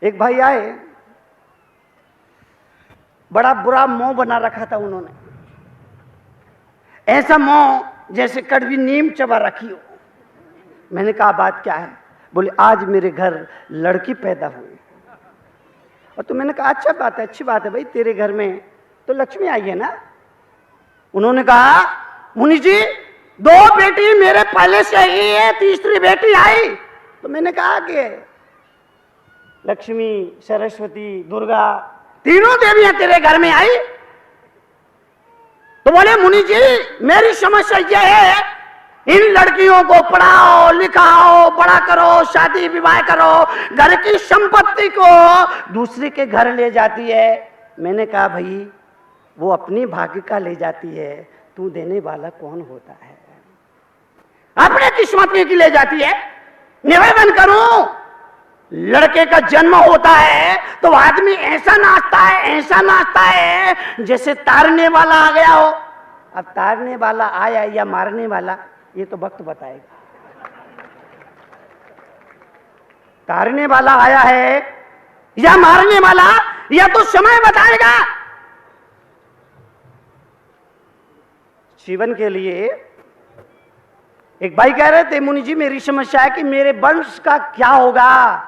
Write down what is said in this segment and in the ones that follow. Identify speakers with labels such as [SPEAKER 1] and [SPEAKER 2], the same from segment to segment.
[SPEAKER 1] एक भाई आए, बड़ा बुरा मुंह बना रखा था उन्होंने, ऐसा मुंह जैसे कड़वी नीम चबा रखी हो। मैंने कहा बात क्या है? बोले आज मेरे घर लड़की पैदा हुई। और तो मैंने कहा अच्छा बात है, अच्छी बात है भाई, तेरे घर में तो लक्ष्मी आई है ना। उन्होंने कहा मुनि जी 2 बेटी मेरे पहले से ही है, तीसरी बेटी आई। तो मैंने कहा कि लक्ष्मी, सरस्वती, दुर्गा, तीनों देवियां तेरे घर में आई। तो बोले मुनि जी मेरी समस्या यह है, इन लड़कियों को पढ़ाओ लिखाओ बड़ा करो, शादी विवाह करो, घर की संपत्ति को दूसरे के घर ले जाती है। मैंने कहा भाई वो अपनी भाग्य का ले जाती है, तू देने वाला कौन होता है? अपने किस्मत की ले जाती है। निवेदन करूं, लड़के का जन्म होता है तो आदमी ऐसा नाचता है, ऐसा नाचता है जैसे तारने वाला आ गया हो। अब तारने वाला आया या मारने वाला, ये तो वक्त बताएगा। तारने वाला आया है या मारने वाला, या तो समय बताएगा। जीवन के लिए एक भाई कह रहे थे मुनि जी मेरी समस्या है कि मेरे वंश का क्या होगा,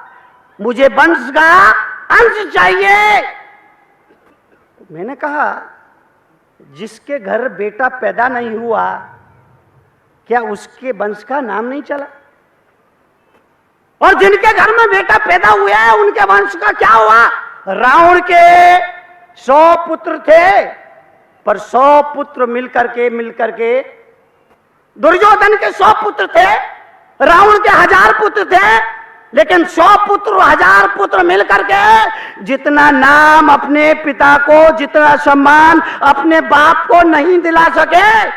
[SPEAKER 1] मुझे वंश का अंश चाहिए। मैंने कहा जिसके घर बेटा पैदा नहीं हुआ क्या उसके वंश का नाम नहीं चला? और जिनके घर में बेटा पैदा हुआ है उनके वंश का क्या हुआ? रावण के 100 पुत्र थे, पर 100 पुत्र मिलकर के दुर्योधन के 100 पुत्र थे, रावण के 1000 पुत्र थे, लेकिन 100 पुत्र 1000 पुत्र मिलकर के जितना नाम अपने पिता को, जितना सम्मान अपने बाप को नहीं दिला सके,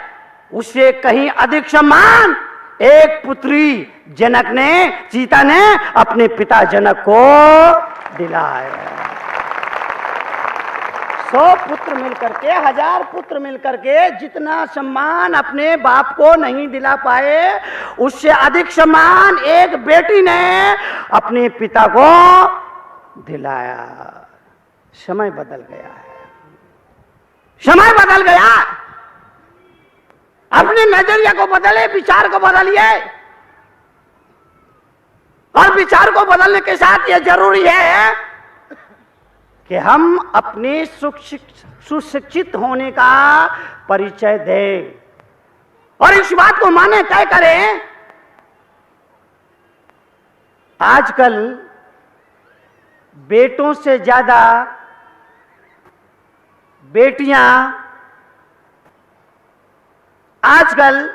[SPEAKER 1] उससे कहीं अधिक सम्मान एक पुत्री जनक ने, सीता ने अपने पिता जनक को दिलाया। 100 पुत्र मिलकर के, 1000 पुत्र मिलकर के जितना सम्मान अपने बाप को नहीं दिला पाए, उससे अधिक सम्मान एक बेटी ने अपने पिता को दिलाया। समय बदल गया है, समय बदल गया। अपने नजरिया को बदले, विचार को बदलिए। और विचार को बदलने के साथ यह जरूरी है कि हम अपने सुशिक्षित होने का परिचय दें और इस बात को माने, तय करें। आजकल बेटों से ज्यादा बेटियां, आजकल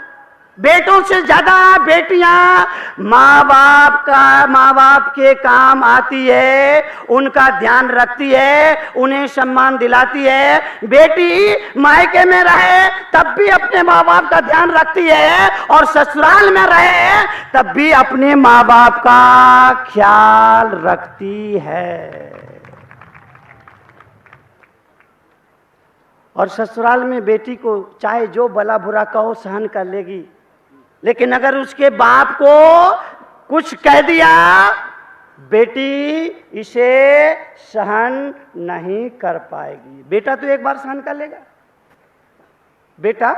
[SPEAKER 1] बेटों से ज्यादा बेटियां माँ बाप के काम आती है, उनका ध्यान रखती है, उन्हें सम्मान दिलाती है। बेटी मायके में रहे तब भी अपने माँ बाप का ध्यान रखती है, और ससुराल में रहे तब भी अपने माँ बाप का ख्याल रखती है। और ससुराल में बेटी को चाहे जो भला बुरा कहो सहन कर लेगी, लेकिन अगर उसके बाप को कुछ कह दिया, बेटी इसे सहन नहीं कर पाएगी। बेटा तो एक बार सहन कर लेगा, बेटा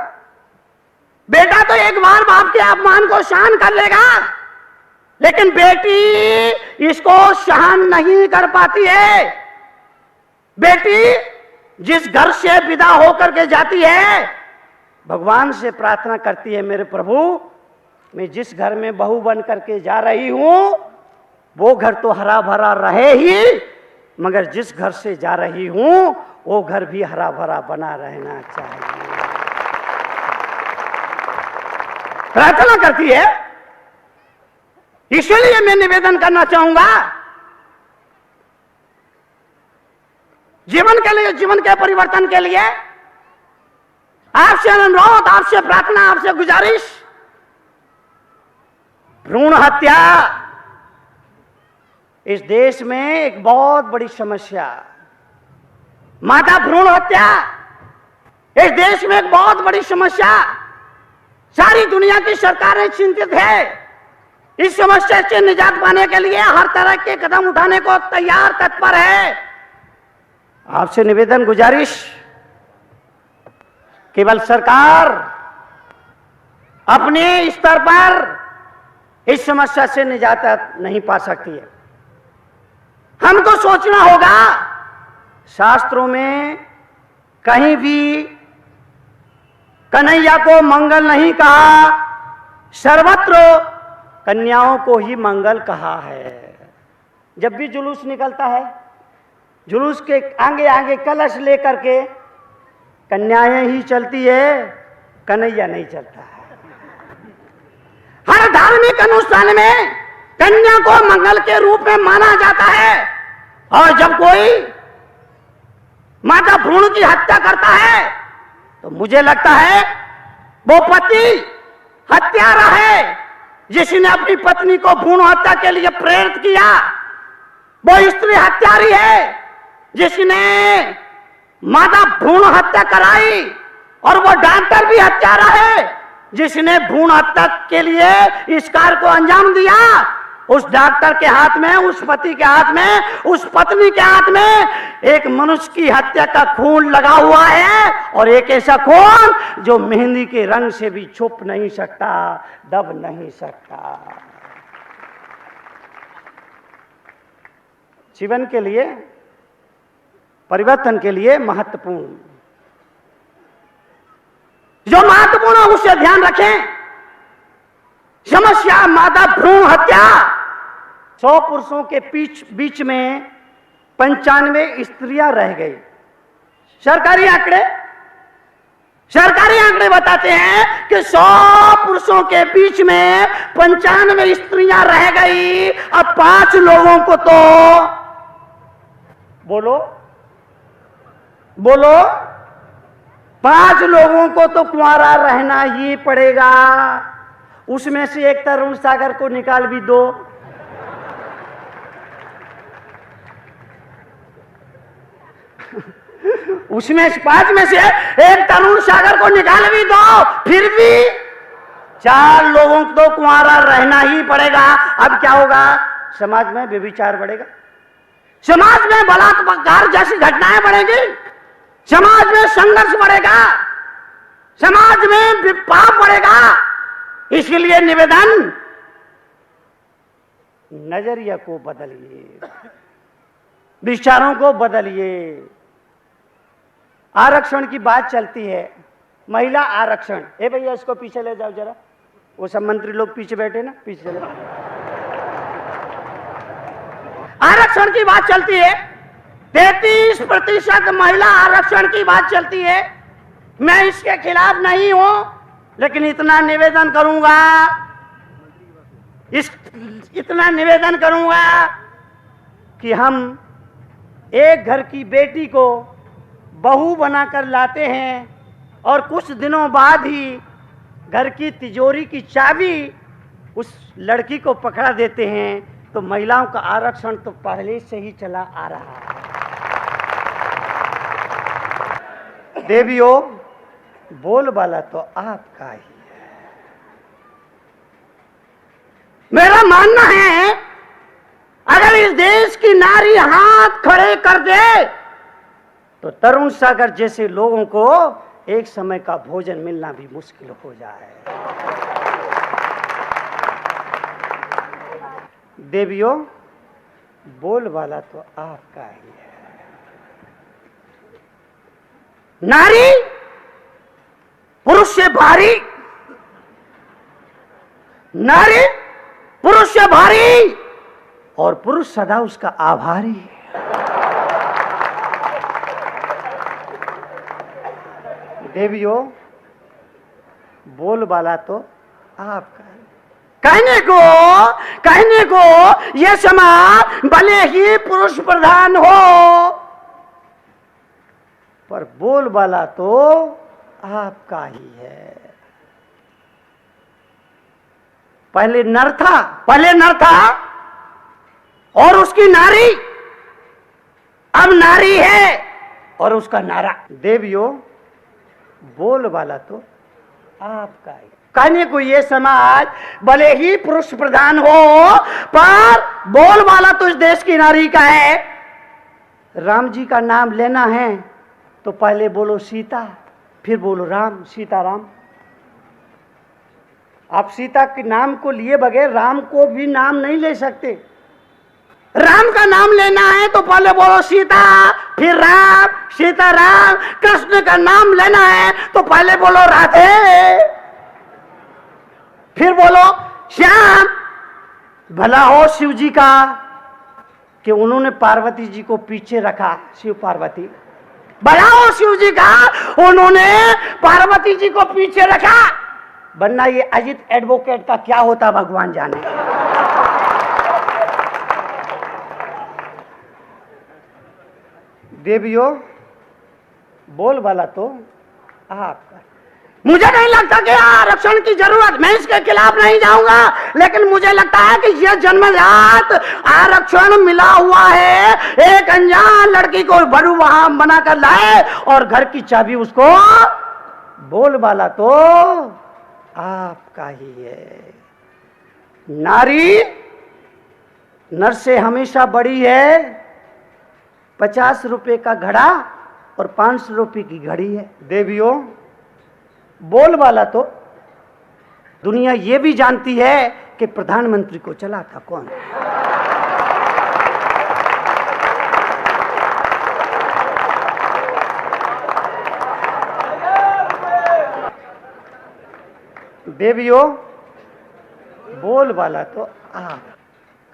[SPEAKER 1] तो एक बार बाप के अपमान को सहन कर लेगा, लेकिन बेटी इसको सहन नहीं कर पाती है। बेटी जिस घर से विदा होकर के जाती है, भगवान से प्रार्थना करती है, मेरे प्रभु मैं जिस घर में बहू बन करके जा रही हूं वो घर तो हरा भरा रहे ही, मगर जिस घर से जा रही हूं वो घर भी हरा भरा बना रहना चाहिए। प्रार्थना करती है। इसलिए मैं निवेदन करना चाहूंगा, जीवन के लिए, जीवन के परिवर्तन के लिए आपसे अनुरोध, आपसे प्रार्थना, आपसे गुजारिश, भ्रूण हत्या इस देश में एक बहुत बड़ी समस्या। माता भ्रूण हत्या इस देश में एक बहुत बड़ी समस्या। सारी दुनिया की सरकारें चिंतित है। इस समस्या से निजात पाने के लिए हर तरह के कदम उठाने को तैयार तत्पर है। आपसे निवेदन गुजारिश, केवल सरकार अपने स्तर पर इस समस्या से निजात नहीं पा सकती है। हमको सोचना होगा, शास्त्रों में कहीं भी कन्हैया को मंगल नहीं कहा, सर्वत्र कन्याओं को ही मंगल कहा है। जब भी जुलूस निकलता है, जुलूस के आगे आगे कलश लेकर के कन्याएं ही चलती है, कन्हैया नहीं चलता है। हर धार्मिक अनुष्ठान में कन्या को मंगल के रूप में माना जाता है, और जब कोई माता भ्रूण की हत्या करता है तो मुझे लगता है वो पति हत्यारा है, जिसने अपनी पत्नी को भ्रूण हत्या के लिए प्रेरित किया। वो स्त्री हत्यारी है जिसने माता भ्रूण हत्या कराई, और वो डॉक्टर भी हत्यारा है जिसने भ्रूण हत्या के लिए इस कार्य को अंजाम दिया। उस डॉक्टर के हाथ में, उस पति के हाथ में, उस पत्नी के हाथ में एक मनुष्य की हत्या का खून लगा हुआ है, और एक ऐसा खून जो मेहंदी के रंग से भी छुप नहीं सकता, दब नहीं सकता। जीवन के लिए, परिवर्तन के लिए महत्वपूर्ण, जो महत्वपूर्ण है उससे ध्यान रखें। समस्या माता भ्रूण हत्या। 100 पुरुषों के बीच में 95 स्त्रियां रह गई। सरकारी आंकड़े बताते हैं कि 100 पुरुषों के बीच में 95 स्त्रियां रह गई। अब 5 लोगों को तो बोलो 5 लोगों को तो कुंवारा रहना ही पड़ेगा। उसमें से एक तरुण सागर को निकाल भी दो, उसमें 5 में से एक तरुण सागर को निकाल भी दो, फिर भी 4 लोगों को तो कुंवारा रहना ही पड़ेगा। अब क्या होगा? समाज में व्यभिचार बढ़ेगा, समाज में बलात्कार जैसी घटनाएं बढ़ेंगी, समाज में संघर्ष बढ़ेगा, समाज में पाप बढ़ेगा। इसलिए निवेदन, नजरिया को बदलिए, विचारों को बदलिए। आरक्षण की बात चलती है, महिला आरक्षण। ए भैया इसको पीछे ले जाओ जरा, वो सब मंत्री लोग पीछे बैठे ना, पीछे चले। आरक्षण की बात चलती है, 33% महिला आरक्षण की बात चलती है। मैं इसके खिलाफ नहीं हूं, लेकिन इतना निवेदन करूंगा कि हम एक घर की बेटी को बहू बनाकर लाते हैं, और कुछ दिनों बाद ही घर की तिजोरी की चाबी उस लड़की को पकड़ा देते हैं, तो महिलाओं का आरक्षण तो पहले से ही चला आ रहा है। देवियों, बोलबाला तो आपका ही है। मेरा मानना है, अगर इस देश की नारी हाथ खड़े कर दे तो तरुण सागर जैसे लोगों को एक समय का भोजन मिलना भी मुश्किल हो जाए। देवियों, बोलबाला तो आपका ही है। नारी पुरुष से भारी, नारी पुरुष से भारी, और पुरुष सदा उसका आभारी है। देवियों, बोलबाला तो आपका है। कहने को यह समाज भले ही पुरुष प्रधान हो, पर बोलबाला तो आपका ही है। पहले नर था और उसकी नारी, अब नारी है और उसका नारा। देवियों, बोलबाला तो आपका ही। कहने को ये समाज भले ही पुरुष प्रधान हो, पर बोल वाला तो इस देश की नारी का है। राम जी का नाम लेना है तो पहले बोलो सीता, फिर बोलो राम, सीताराम। आप सीता के नाम को लिए बगैर राम को भी नाम नहीं ले सकते। राम का नाम लेना है तो पहले बोलो सीता, फिर राम, सीताराम। कृष्ण का नाम लेना है तो पहले बोलो राधे, फिर बोलो श्याम। भला हो शिव जी का कि उन्होंने पार्वती जी को पीछे रखा, शिव पार्वती। भला हो शिव जी का उन्होंने पार्वती जी को पीछे रखा, वरना ये अजित एडवोकेट का क्या होता भगवान जाने। देवियों, बोल वाला तो आपका। मुझे नहीं लगता कि आरक्षण की जरूरत, मैं इसके खिलाफ नहीं जाऊंगा, लेकिन मुझे लगता है कि यह जन्मजात आरक्षण मिला हुआ है। एक अनजान लड़की को बड़ू वहां बना कर लाए और घर की चाबी उसको, बोल वाला तो आपका ही है। नारी नर से हमेशा बड़ी है। 50 रुपए का घड़ा और 500 रुपए की घड़ी है। देवियों, बोल वाला तो दुनिया ये भी जानती है कि प्रधानमंत्री को चलाता कौन है। देवियों, बोल वाला तो आप।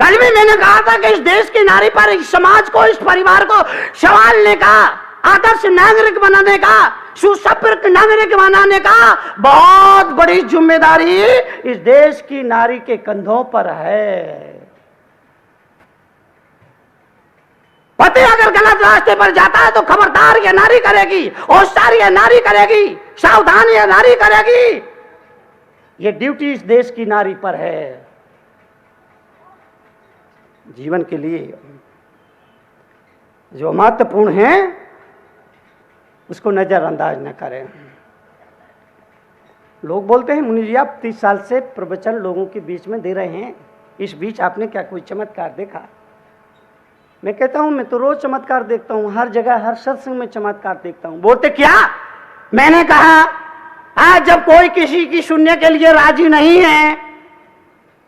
[SPEAKER 1] कल भी मैंने कहा था कि इस देश की नारी पर, इस समाज को, इस परिवार को संभालने का, आदर्श नागरिक बनाने का, सुसभ्य नागरिक बनाने का बहुत बड़ी जिम्मेदारी इस देश की नारी के कंधों पर है। पति अगर गलत रास्ते पर जाता है तो खबरदार ये नारी करेगी, होशियार ये नारी करेगी, सावधान ये नारी करेगी। ये ड्यूटी इस देश की नारी पर है। जीवन के लिए जो महत्वपूर्ण है उसको नजरअंदाज न करें। लोग बोलते हैं मुनि जी आप 30 साल से प्रवचन लोगों के बीच में दे रहे हैं, इस बीच आपने क्या कोई चमत्कार देखा? मैं कहता हूं मैं तो रोज चमत्कार देखता हूं, हर जगह हर सत्संग में चमत्कार देखता हूं। बोलते क्या? मैंने कहा आज जब कोई किसी की सुनने के लिए राजी नहीं है,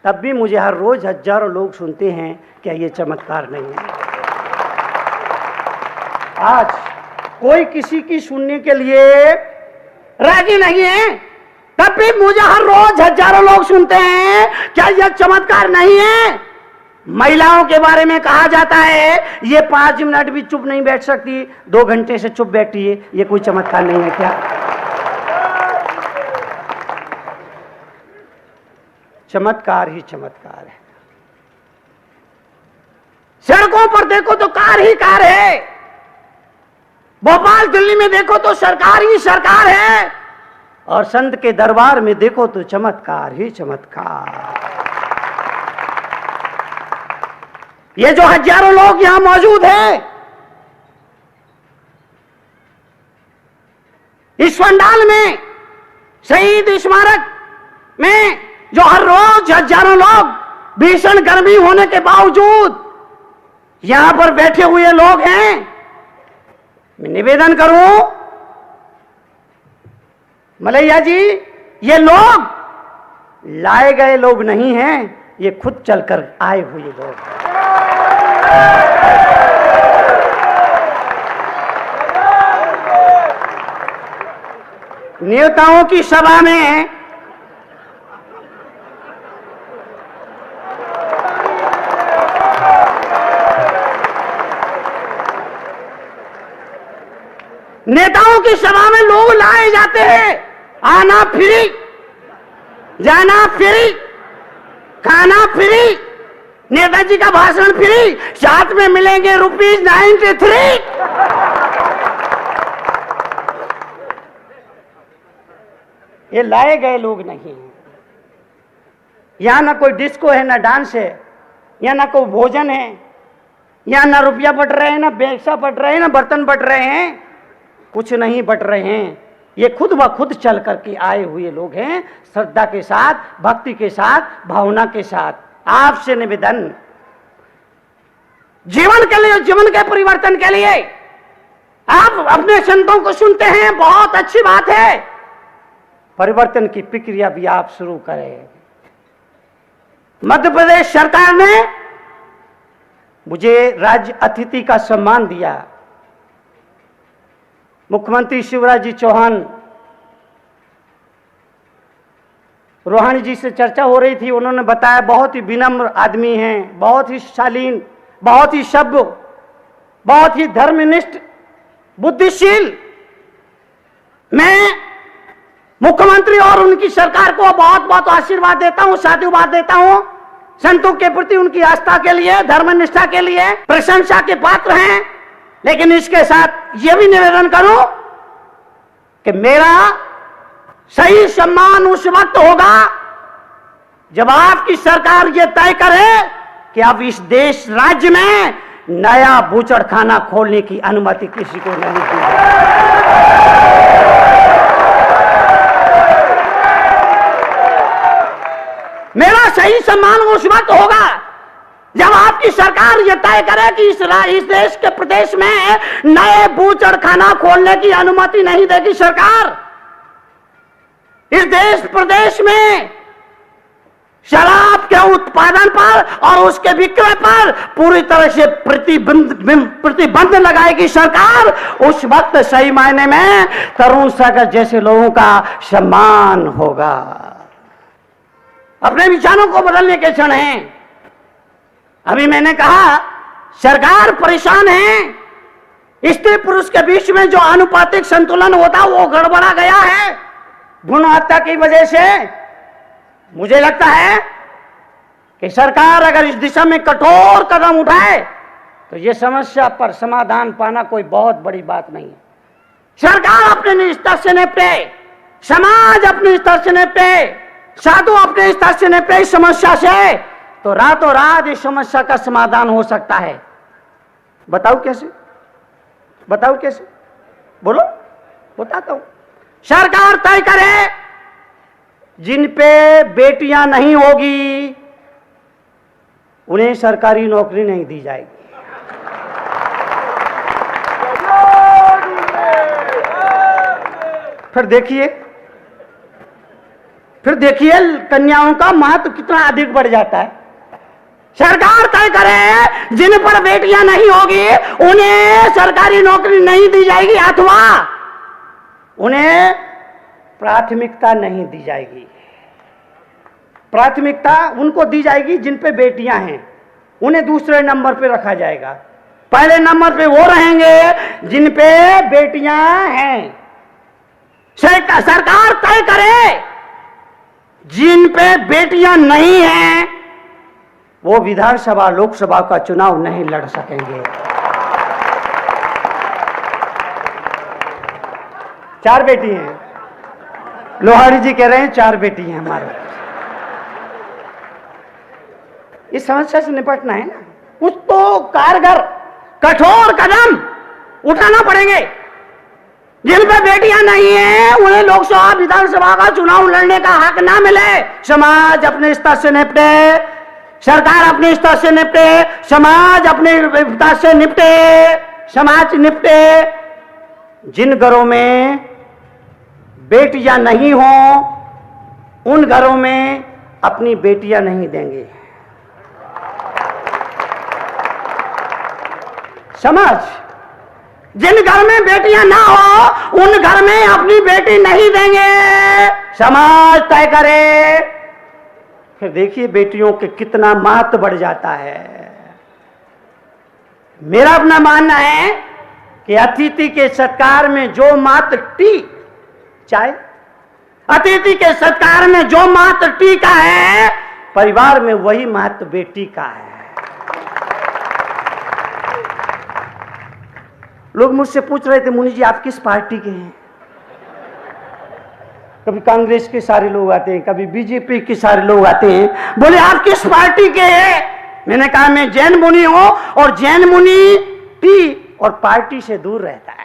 [SPEAKER 1] तब भी मुझे हर रोज हजारों लोग सुनते हैं। क्या ये चमत्कार नहीं है? आज कोई किसी की सुनने के लिए राजी नहीं है, तब भी मुझे हर रोज हजारों लोग सुनते हैं। क्या यह चमत्कार नहीं है? महिलाओं के बारे में कहा जाता है ये 5 मिनट भी चुप नहीं बैठ सकती, 2 घंटे से चुप बैठी है। ये कोई चमत्कार नहीं है क्या? चमत्कार ही चमत्कार है। सड़कों पर देखो तो कार ही कार है, भोपाल दिल्ली में देखो तो सरकार ही सरकार है, और संत के दरबार में देखो तो चमत्कार ही चमत्कार। ये जो हजारों लोग यहां मौजूद हैं, इस पंडाल में, शहीद स्मारक में जो हर रोज हजारों लोग भीषण गर्मी होने के बावजूद यहां पर बैठे हुए लोग हैं, मैं निवेदन करूं मलैया जी, ये लोग लाए गए लोग नहीं हैं, ये खुद चलकर आए हुए लोग हैं। नेताओं की सभा में लोग लाए जाते हैं, आना फ्री, जाना फ्री, खाना फ्री, नेताजी का भाषण फ्री, साथ में मिलेंगे ₹93। ये लाए गए लोग नहीं हैं। यहां ना कोई डिस्को है, ना डांस है, यहां ना कोई भोजन है, यहां ना रुपया बट रहे हैं, ना पैसा बट रहे हैं, ना बर्तन बट रहे हैं, कुछ नहीं बट रहे हैं। ये खुद ब खुद चल करके आए हुए लोग हैं, श्रद्धा के साथ, भक्ति के साथ, भावना के साथ। आपसे निवेदन, जीवन के लिए, जीवन के परिवर्तन के लिए आप अपने संतों को सुनते हैं, बहुत अच्छी बात है। परिवर्तन की प्रक्रिया भी आप शुरू करें। मध्य प्रदेश सरकार ने मुझे राज्य अतिथि का सम्मान दिया। मुख्यमंत्री शिवराज जी चौहान, रोहानी जी से चर्चा हो रही थी, उन्होंने बताया बहुत ही विनम्र आदमी हैं, बहुत ही शालीन, बहुत ही सभ्य, बहुत ही धर्मनिष्ठ, बुद्धिशील। मैं मुख्यमंत्री और उनकी सरकार को बहुत बहुत आशीर्वाद देता हूं, साधुवाद देता हूं। संतों के प्रति उनकी आस्था के लिए, धर्मनिष्ठा के लिए प्रशंसा के पात्र हैं। लेकिन इसके साथ यह भी निवेदन करूं कि मेरा सही सम्मान उस वक्त होगा जब आपकी सरकार यह तय करे कि अब इस देश राज्य में नया बूचड़खाना खोलने की अनुमति किसी को नहीं दी जाए। मेरा सही सम्मान उस वक्त होगा जब आपकी सरकार यह तय करे कि इस देश के प्रदेश में नए बूचड़खाना खोलने की अनुमति नहीं देगी सरकार। इस देश प्रदेश में शराब के उत्पादन पर और उसके विक्रय पर पूरी तरह से प्रतिबंध लगाएगी सरकार। उस वक्त सही मायने में तरुण सागर जैसे लोगों का सम्मान होगा। अपने विचारों को बदलने के क्षण हैं। अभी मैंने कहा सरकार परेशान है। स्त्री पुरुष के बीच में जो आनुपातिक संतुलन होता वो गड़बड़ा गया है भ्रूण हत्या की वजह से। मुझे लगता है कि सरकार अगर इस दिशा में कठोर कदम उठाए तो ये समस्या पर समाधान पाना कोई बहुत बड़ी बात नहीं है। सरकार अपने स्तर से निपटे, समाज अपने स्तर से निपटे, साधु अपने स्तर से निपटे इस समस्या से, तो रातों रात इस समस्या का समाधान हो सकता है। बताओ कैसे? बताओ कैसे? बोलो, बताता हूं। सरकार तय करे जिन पे बेटियां नहीं होगी उन्हें सरकारी नौकरी नहीं दी जाएगी। फिर देखिए कन्याओं का महत्व कितना अधिक बढ़ जाता है। सरकार तय करे जिन पर बेटियां नहीं होगी उन्हें सरकारी नौकरी नहीं दी जाएगी अथवा उन्हें प्राथमिकता नहीं दी जाएगी। प्राथमिकता उनको दी जाएगी जिन पे बेटियां हैं, उन्हें दूसरे नंबर पे रखा जाएगा। पहले नंबर पे वो रहेंगे जिन पे बेटियां हैं। सरकार तय करे जिन पे बेटियां नहीं हैं वो विधानसभा लोकसभा का चुनाव नहीं लड़ सकेंगे। 4 बेटी हैं, लोहारी जी कह रहे हैं 4 बेटी हैं हमारे। इस समस्या से निपटना है ना, कुछ तो कारगर कठोर कदम उठाना पड़ेंगे। जिन पे बेटियां नहीं हैं उन्हें लोकसभा विधानसभा का चुनाव लड़ने का हक ना मिले। समाज अपने स्तर से निपटे, सरकार अपने स्तर से निपटे, समाज अपने स्तर से निपटे, समाज निपटे। जिन घरों में बेटियां नहीं हों उन घरों में अपनी बेटियां नहीं देंगे। समाज जिन घर में बेटियां ना हो उन घर में अपनी बेटी नहीं देंगे। समाज तय करे। फिर देखिए बेटियों के कितना महत्व बढ़ जाता है। मेरा अपना मानना है कि अतिथि के सत्कार में जो मात्र टी चाय, अतिथि के सत्कार में जो मात्र टी का है परिवार में वही महत्व बेटी का है। लोग मुझसे पूछ रहे थे मुनि जी आप किस पार्टी के हैं? कभी कांग्रेस के सारे लोग आते हैं, कभी बीजेपी के सारे लोग आते हैं। बोले आप किस पार्टी के हैं? मैंने कहा मैं जैन मुनि हूं और जैन मुनि टी और पार्टी से दूर रहता है।